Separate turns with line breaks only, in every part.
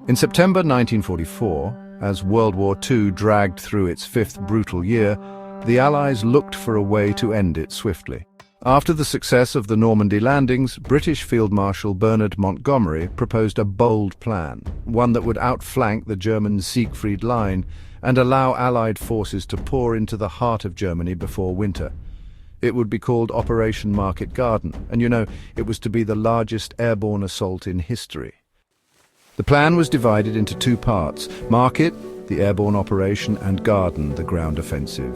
In September 1944, as World War II dragged through its fifth brutal year, the Allies looked for a way to end it swiftly. After the success of the Normandy landings, British Field Marshal Bernard Montgomery proposed a bold plan, one that would outflank the German Siegfried Line and allow Allied forces to pour into the heart of Germany before winter. It would be called Operation Market Garden, and it was to be the largest airborne assault in history. The plan was divided into two parts: Market, the airborne operation, and Garden, the ground offensive.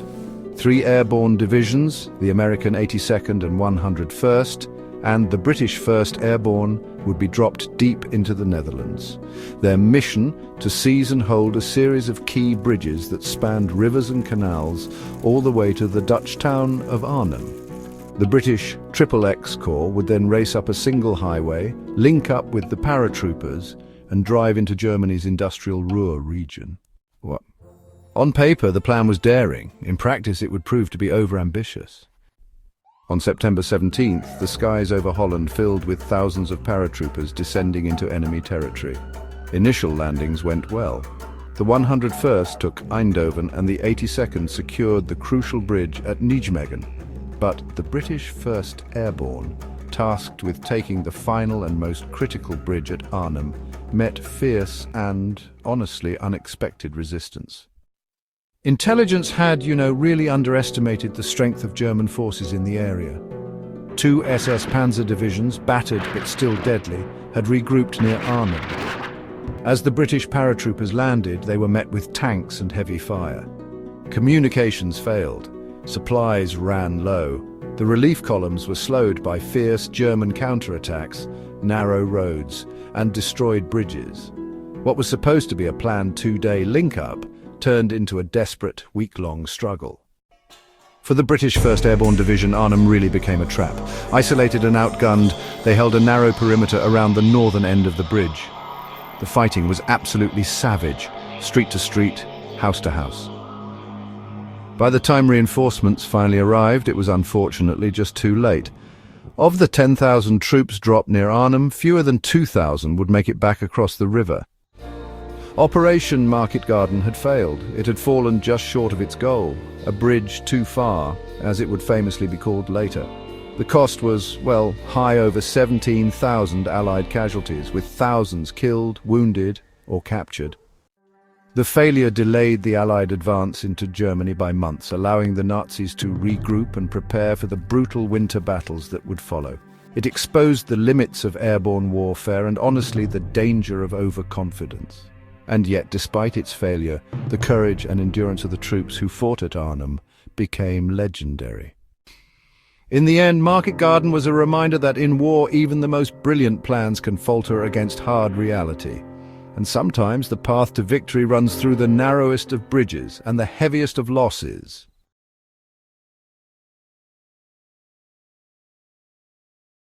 3 airborne divisions, the American 82nd and 101st, and the British 1st Airborne, would be dropped deep into the Netherlands. Their mission, to seize and hold a series of key bridges that spanned rivers and canals all the way to the Dutch town of Arnhem. The British XXX Corps would then race up a single highway, link up with the paratroopers, and drive into Germany's industrial Ruhr region. On paper, the plan was daring. In practice, it would prove to be overambitious. On September 17th, the skies over Holland filled with thousands of paratroopers descending into enemy territory. Initial landings went well. The 101st took Eindhoven and the 82nd secured the crucial bridge at Nijmegen. But the British 1st Airborne, tasked with taking the final and most critical bridge at Arnhem, met fierce and, honestly, unexpected resistance. Intelligence had, really underestimated the strength of German forces in the area. 2 SS Panzer divisions, battered but still deadly, had regrouped near Arnhem. As the British paratroopers landed, they were met with tanks and heavy fire. Communications failed. Supplies ran low. The relief columns were slowed by fierce German counterattacks, narrow roads, and destroyed bridges. What was supposed to be a planned 2-day link-up turned into a desperate, week-long struggle. For the British 1st Airborne Division, Arnhem really became a trap. Isolated and outgunned, they held a narrow perimeter around the northern end of the bridge. The fighting was absolutely savage, street to street, house to house. By the time reinforcements finally arrived, it was unfortunately just too late. Of the 10,000 troops dropped near Arnhem, fewer than 2,000 would make it back across the river. Operation Market Garden had failed. It had fallen just short of its goal, a bridge too far, as it would famously be called later. The cost was, high over 17,000 Allied casualties, with thousands killed, wounded, or captured. The failure delayed the Allied advance into Germany by months, allowing the Nazis to regroup and prepare for the brutal winter battles that would follow. It exposed the limits of airborne warfare and, honestly, the danger of overconfidence. And yet, despite its failure, the courage and endurance of the troops who fought at Arnhem became legendary. In the end, Market Garden was a reminder that in war, even the most brilliant plans can falter against hard reality. And sometimes the path to victory runs through the narrowest of bridges and the heaviest of losses.